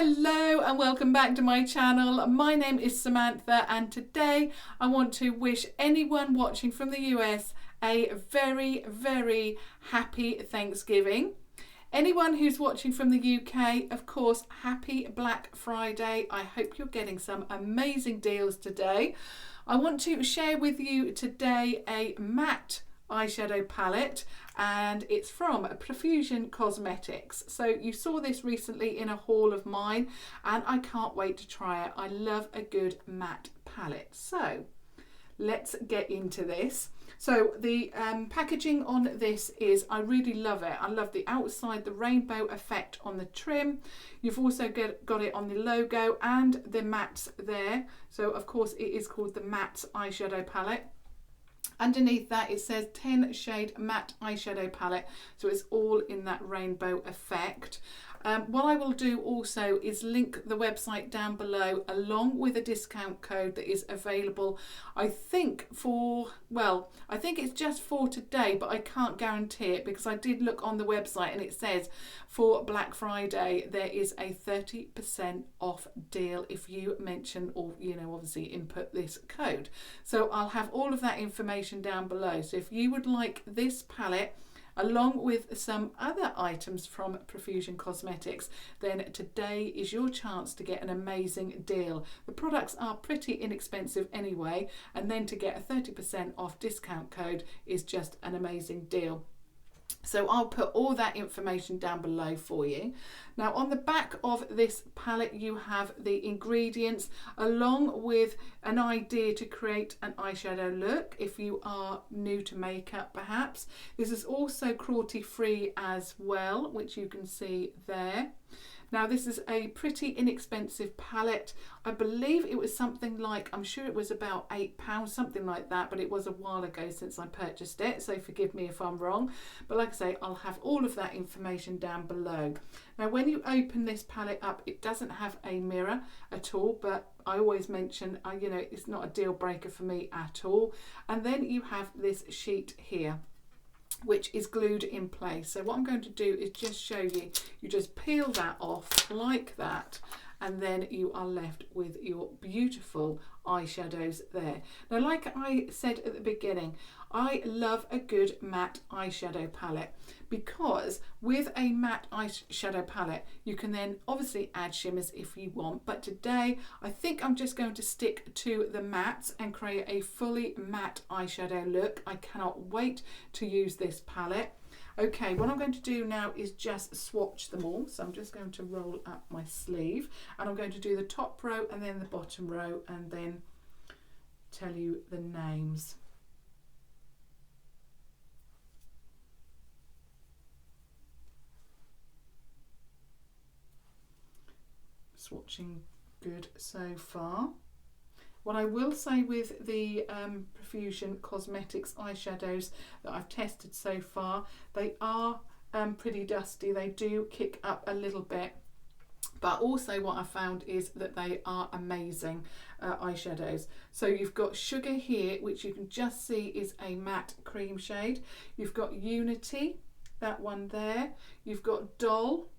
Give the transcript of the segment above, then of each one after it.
Hello and welcome back to my channel. My name is Samantha and today I want to wish anyone watching from the US a very, very happy Thanksgiving. Anyone who's watching from the UK, of course, happy Black Friday. I hope you're getting some amazing deals today. I want to share with you today a matte eyeshadow palette, and it's from Profusion Cosmetics. So you saw this recently in a haul of mine and I can't wait to try it. I love a good matte palette. So let's get into this. So the packaging on this is, I really love it. I love the outside, the rainbow effect on the trim. You've also got it on the logo and the mattes there. So of course it is called the matte eyeshadow palette. Underneath that it says 10 shade matte eyeshadow palette, so it's all in that rainbow effect. What I will do also is link the website down below along with a discount code that is available, I think it's just for today, but I can't guarantee it because I did look on the website and it says for Black Friday there is a 30% off deal if you mention or obviously input this code. So I'll have all of that information down below. So if you would like this palette along with some other items from Profusion Cosmetics, then today is your chance to get an amazing deal. The products are pretty inexpensive anyway, and then to get a 30% off discount code is just an amazing deal. So I'll put all that information down below for you. Now on the back of this palette you have the ingredients along with an idea to create an eyeshadow look if you are new to makeup perhaps. This is also cruelty free as well, which you can see there. Now this is a pretty inexpensive palette. I believe it was something like, I'm sure it was about £8, something like that, but it was a while ago since I purchased it, so forgive me if I'm wrong. But like I say, I'll have all of that information down below. Now when you open this palette up, it doesn't have a mirror at all, but I always mention, it's not a deal breaker for me at all. And then you have this sheet here, which is glued in place. So what I'm going to do is just show you, you just peel that off like that, and then you are left with your beautiful eyeshadows there. Now like I said at the beginning, I love a good matte eyeshadow palette because with a matte eyeshadow palette you can then obviously add shimmers if you want, but today I think I'm just going to stick to the mattes and create a fully matte eyeshadow look. I cannot wait to use this palette. Okay, what I'm going to do now is just swatch them all. So I'm just going to roll up my sleeve and I'm going to do the top row and then the bottom row and then tell you the names. Swatching good so far. What I will say with the Profusion Cosmetics eyeshadows that I've tested so far, they are pretty dusty. They do kick up a little bit, but also what I found is that they are amazing eyeshadows. So you've got Sugar here, which you can just see is a matte cream shade. You've got Unity, that one there. You've got Doll,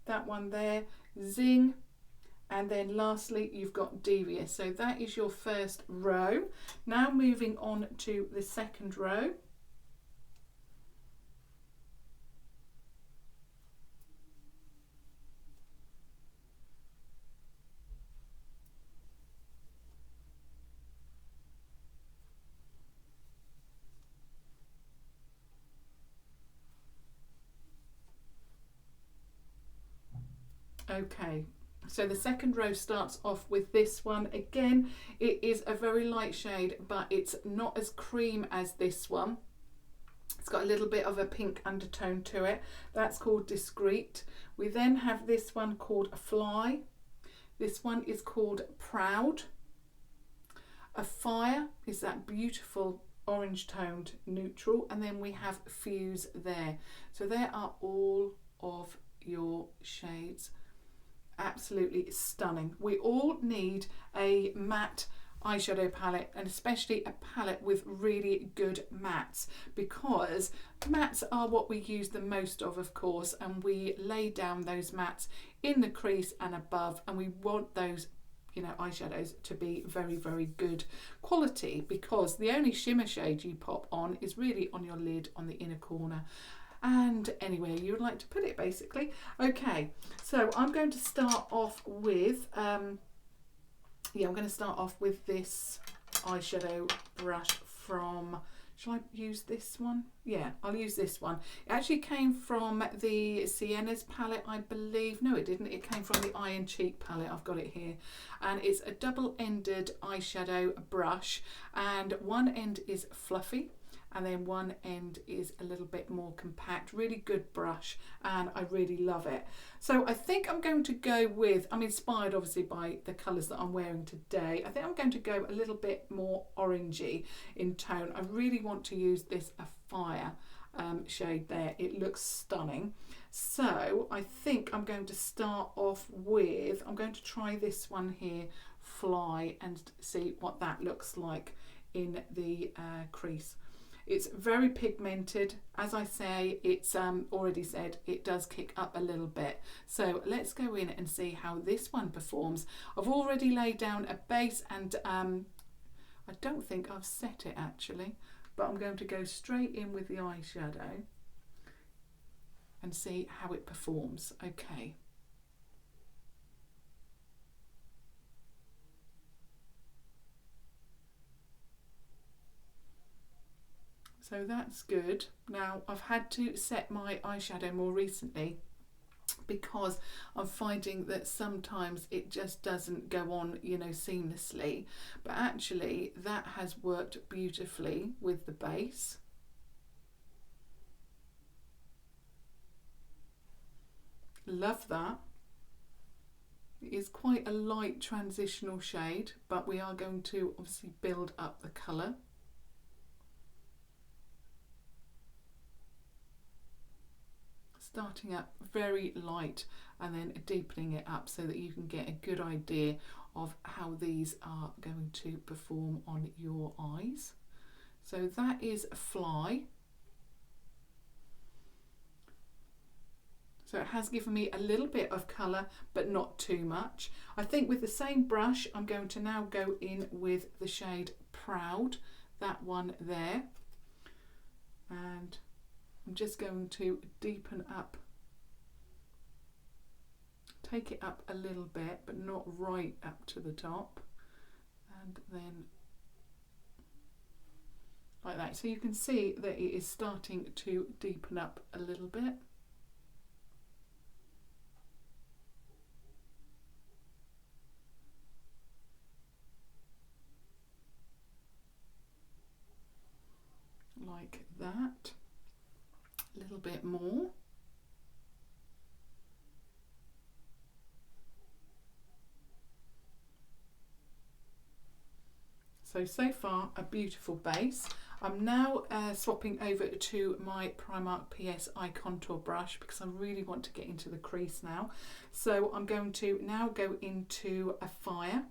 that one there. Zing. And then lastly you've got Devious. So that is your first row. Now moving on to the second row. Okay. So the second row starts off with this one. Again, it is a very light shade, but it's not as cream as this one. It's got a little bit of a pink undertone to it. That's called Discreet. We then have this one called Fly. This one is called Proud. A Fire is that beautiful orange toned neutral. And then we have Fuse there. So there are all of your shades. Absolutely stunning. We all need a matte eyeshadow palette, and especially a palette with really good mattes, because mattes are what we use the most of course, and we lay down those mattes in the crease and above, and we want those, you know, eyeshadows to be very, very good quality, because the only shimmer shade you pop on is really on your lid, on the inner corner, and anywhere you would like to put it, basically. Okay, so I'm going to start off with yeah, I'm going to start off with this eyeshadow brush from, shall I use this one? Yeah, I'll use this one. It actually came from the Siennas palette, I believe. No, it didn't. It came from the Iron Cheek palette. I've got it here. And it's a double-ended eyeshadow brush. And one end is fluffy, and then one end is a little bit more compact. Really good brush, and I really love it. So I think I'm going to go with, I'm inspired obviously by the colours that I'm wearing today. I think I'm going to go a little bit more orangey in tone. I really want to use this Fire shade there. It looks stunning. So I think I'm going to start off with, I'm going to try this one here, Fly, and see what that looks like in the crease. It's very pigmented. As I say, it's already said, it does kick up a little bit. So let's go in and see how this one performs. I've already laid down a base, and I don't think I've set it actually, but I'm going to go straight in with the eyeshadow and see how it performs. Okay. So that's good. Now I've had to set my eyeshadow more recently because I'm finding that sometimes it just doesn't go on, you know, seamlessly. But actually that has worked beautifully with the base. Love that. It is quite a light transitional shade, but we are going to obviously build up the colour. Starting up very light and then deepening it up so that you can get a good idea of how these are going to perform on your eyes. So that is Fly. So it has given me a little bit of colour, but not too much. I think with the same brush, I'm going to now go in with the shade Proud, that one there. And I'm just going to deepen up, take it up a little bit, but not right up to the top. And then like that. So you can see that it is starting to deepen up a little bit. Like that. A little bit more. So far a beautiful base. I'm now swapping over to my Primark PS Eye Contour brush because I really want to get into the crease now. So I'm going to now go into a Fire,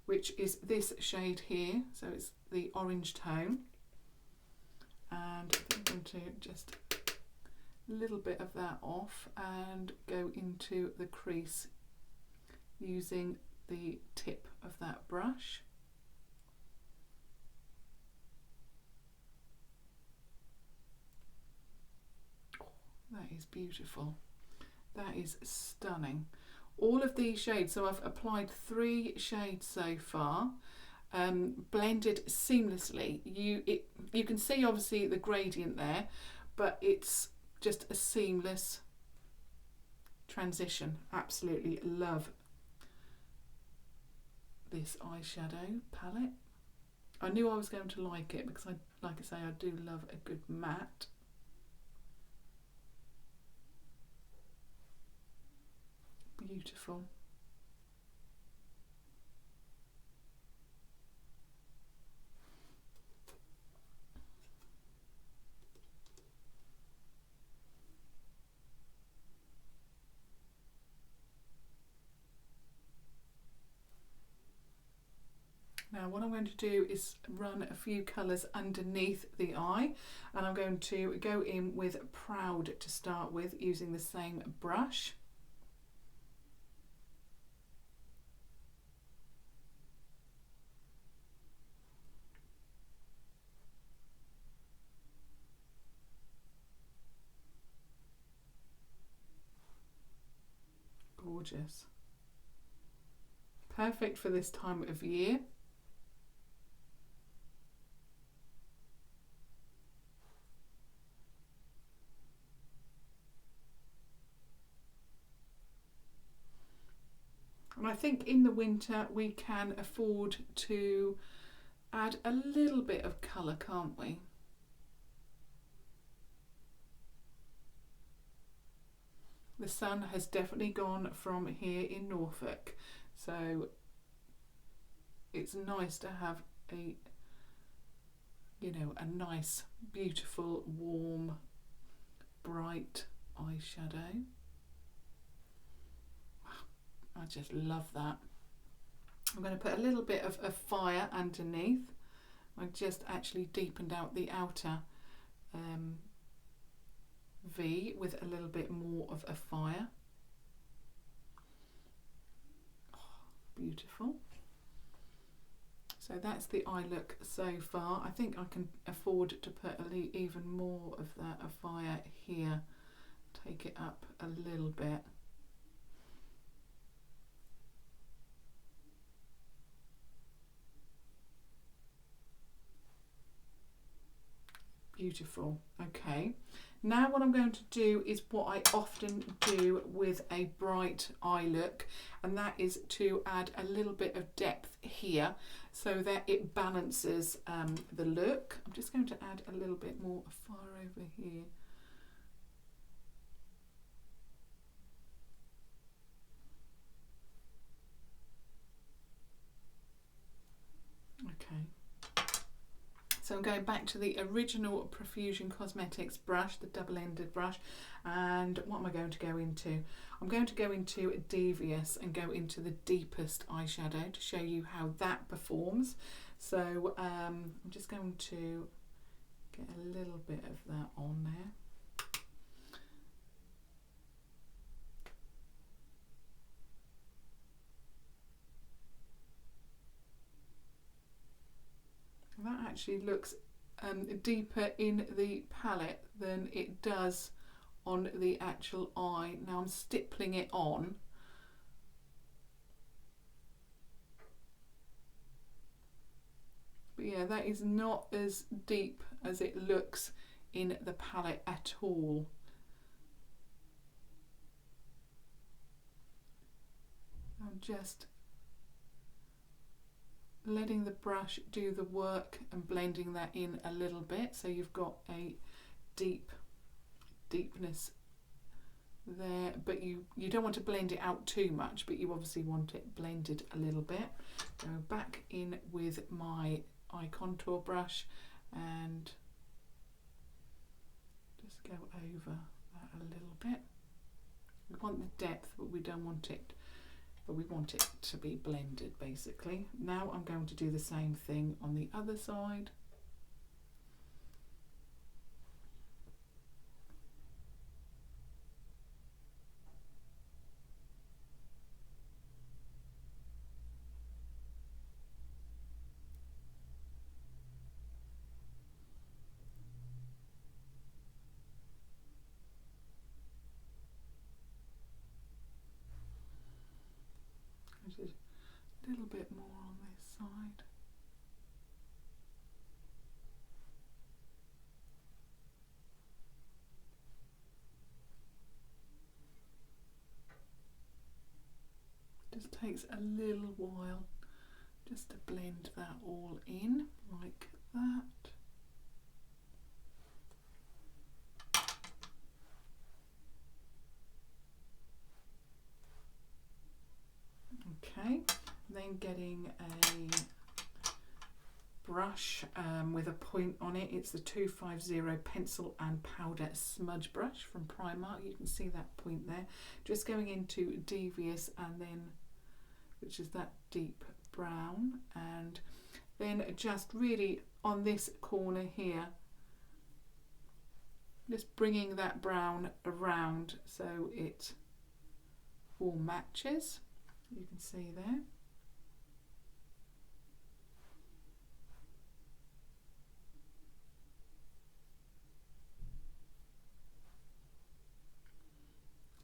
which is this shade here. So it's the orange tone. And I'm going to just a little bit of that off and go into the crease using the tip of that brush. Oh, that is beautiful. That is stunning. All of these shades, so I've applied 3 shades so far. Blended seamlessly. You can see obviously the gradient there, but it's just a seamless transition. Absolutely love this eyeshadow palette. I knew I was going to like it because like I say, I do love a good matte. Beautiful. Now what I'm going to do is run a few colours underneath the eye, and I'm going to go in with Proud to start with using the same brush. Gorgeous. Perfect for this time of year. And I think in the winter we can afford to add a little bit of colour, can't we? The sun has definitely gone from here in Norfolk, so it's nice to have a, you know, a nice, beautiful, warm, bright eyeshadow. I just love that. I'm going to put a little bit of a fire underneath. I just actually deepened out the outer V with a little bit more of a fire. Oh, beautiful. So that's the eye look so far. I think I can afford to put even more of that a fire here. Take it up a little bit. Beautiful. Okay, now what I'm going to do is what I often do with a bright eye look, and that is to add a little bit of depth here so that it balances the look. I'm just going to add a little bit more fire over here. Okay. So I'm going back to the original Profusion Cosmetics brush, the double-ended brush, and what am I going to go into? I'm going to go into Devious and go into the deepest eyeshadow to show you how that performs. So I'm just going to get a little bit of that on there. That actually looks deeper in the palette than it does on the actual eye. Now I'm stippling it on. But yeah, that is not as deep as it looks in the palette at all. I'm just letting the brush do the work and blending that in a little bit, so you've got a deepness there, but you don't want to blend it out too much, but you obviously want it blended a little bit. Go back in with my eye contour brush and just go over that a little bit. We want the depth, but we don't want it, but we want it to be blended basically. Now I'm going to do the same thing on the other side. Just a little bit more on this side. Just takes a little while just to blend that all in like that. Okay, then getting a brush with a point on it. It's the 250 pencil and powder smudge brush from Primark. You can see that point there. Just going into Devious and then which is that deep brown, and then just really on this corner here, just bringing that brown around so it all matches. You can see there.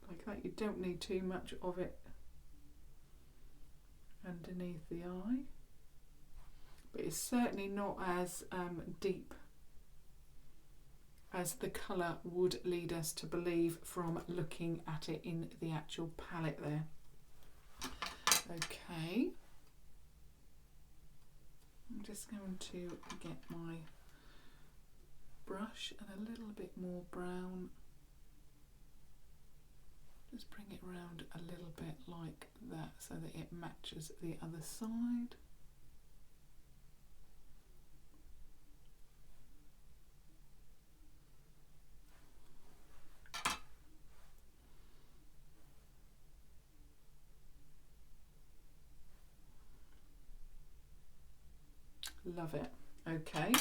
Like that. You don't need too much of it underneath the eye, but it's certainly not as deep as the colour would lead us to believe from looking at it in the actual palette there. Okay, I'm just going to get my brush and a little bit more brown. Just bring it around a little bit like that so that it matches the other side. Love it. Okay,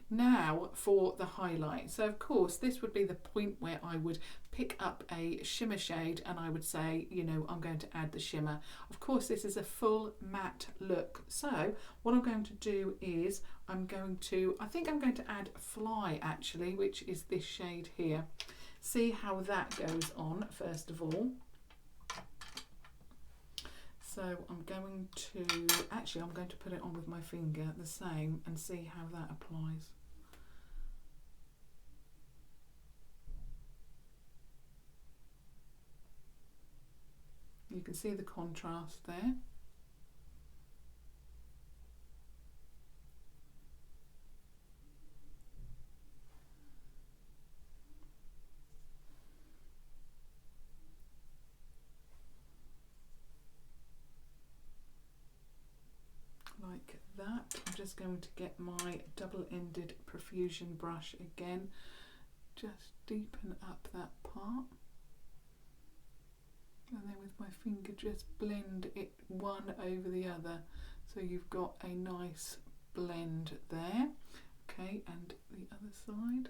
now for the highlight. So of course this would be the point where I would pick up a shimmer shade and I would say, you know, I'm going to add the shimmer. Of course this is a full matte look, so what I'm going to do is I think I'm going to add Fly actually, which is this shade here. See how that goes on first of all. So I'm going to put it on with my finger the same and see how that applies. You can see the contrast there. Like that. I'm just going to get my double-ended Profusion brush again, just deepen up that part, and then with my finger just blend it one over the other so you've got a nice blend there. Okay, and the other side.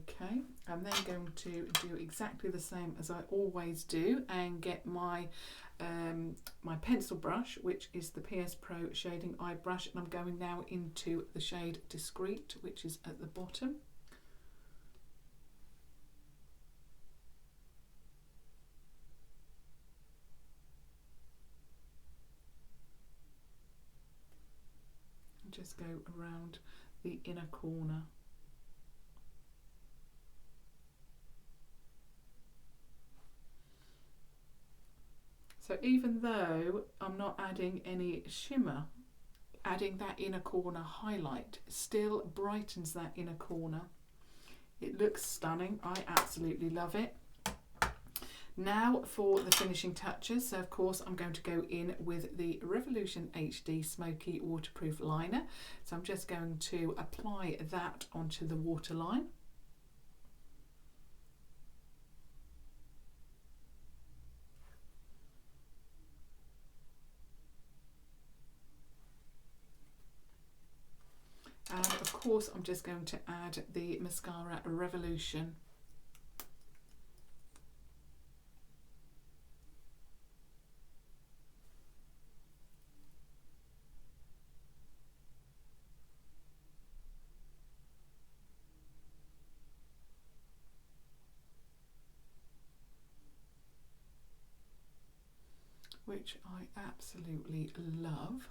Okay, I'm then going to do exactly the same as I always do and get my my pencil brush, which is the PS Pro Shading Eye Brush, and I'm going now into the shade Discreet, which is at the bottom. And just go around the inner corner. So even though I'm not adding any shimmer, adding that inner corner highlight still brightens that inner corner. It looks stunning. I absolutely love it. Now for the finishing touches. So of course I'm going to go in with the Revolution HD Smoky Waterproof Liner. So I'm just going to apply that onto the waterline. And of course I'm just going to add the Mascara Revolution. Which I absolutely love.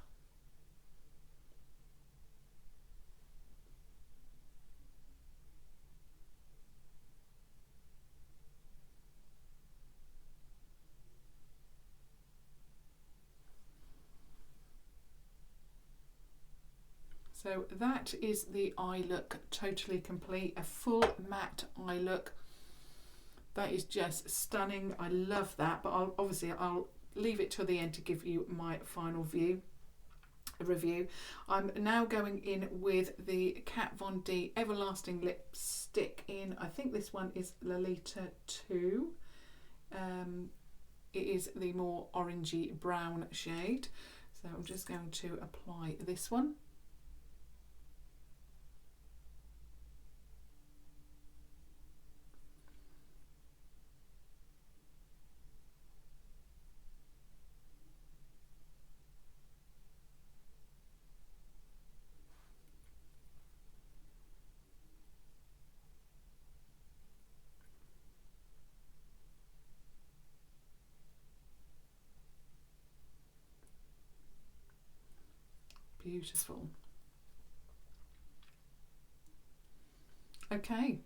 So that is the eye look totally complete, a full matte eye look. That is just stunning. I love that, but I'll leave it till the end to give you my final view. review. I'm now going in with the Kat Von D Everlasting Lipstick in, I think this one is Lolita 2. It is the more orangey brown shade. So I'm just going to apply this one. Beautiful. Okay,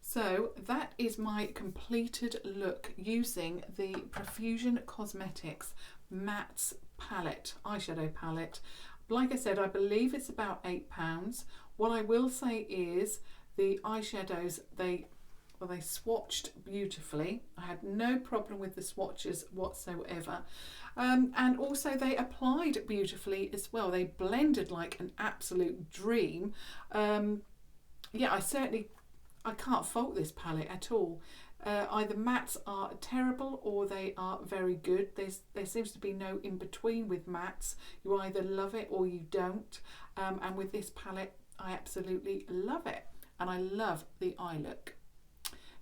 so that is my completed look using the Profusion Cosmetics Mattes palette, eyeshadow palette. Like I said, I believe it's about £8. What I will say is the eyeshadows, they swatched beautifully. I had no problem with the swatches whatsoever. And also they applied beautifully as well. They blended like an absolute dream. Yeah, I can't fault this palette at all. Either mattes are terrible or they are very good. There seems to be no in between with mattes. You either love it or you don't. And with this palette, I absolutely love it. And I love the eye look.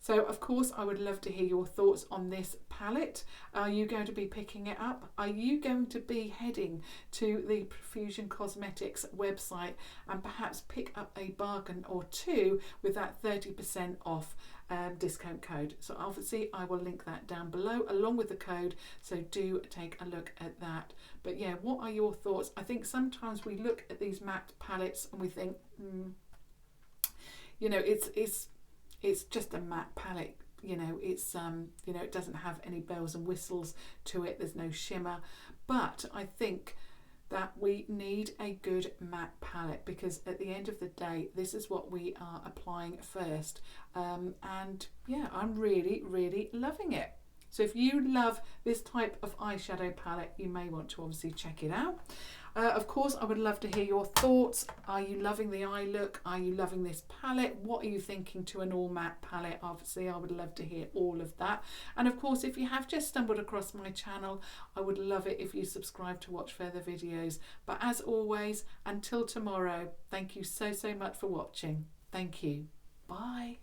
So of course I would love to hear your thoughts on this palette. Are you going to be picking it up? Are you going to be heading to the Profusion Cosmetics website and perhaps pick up a bargain or two with that 30% off discount code? So obviously I will link that down below along with the code, so do take a look at that. But yeah, what are your thoughts? I think sometimes we look at these matte palettes and we think, you know, it's just a matte palette, you know, it's you know, it doesn't have any bells and whistles to it, there's no shimmer. But I think that we need a good matte palette, because at the end of the day this is what we are applying first. And yeah, I'm really loving it. So if you love this type of eyeshadow palette, you may want to obviously check it out. Of course, I would love to hear your thoughts. Are you loving the eye look? Are you loving this palette? What are you thinking to an all matte palette? Obviously, I would love to hear all of that. And of course, if you have just stumbled across my channel, I would love it if you subscribe to watch further videos. But as always, until tomorrow, thank you so much for watching. Thank you. Bye.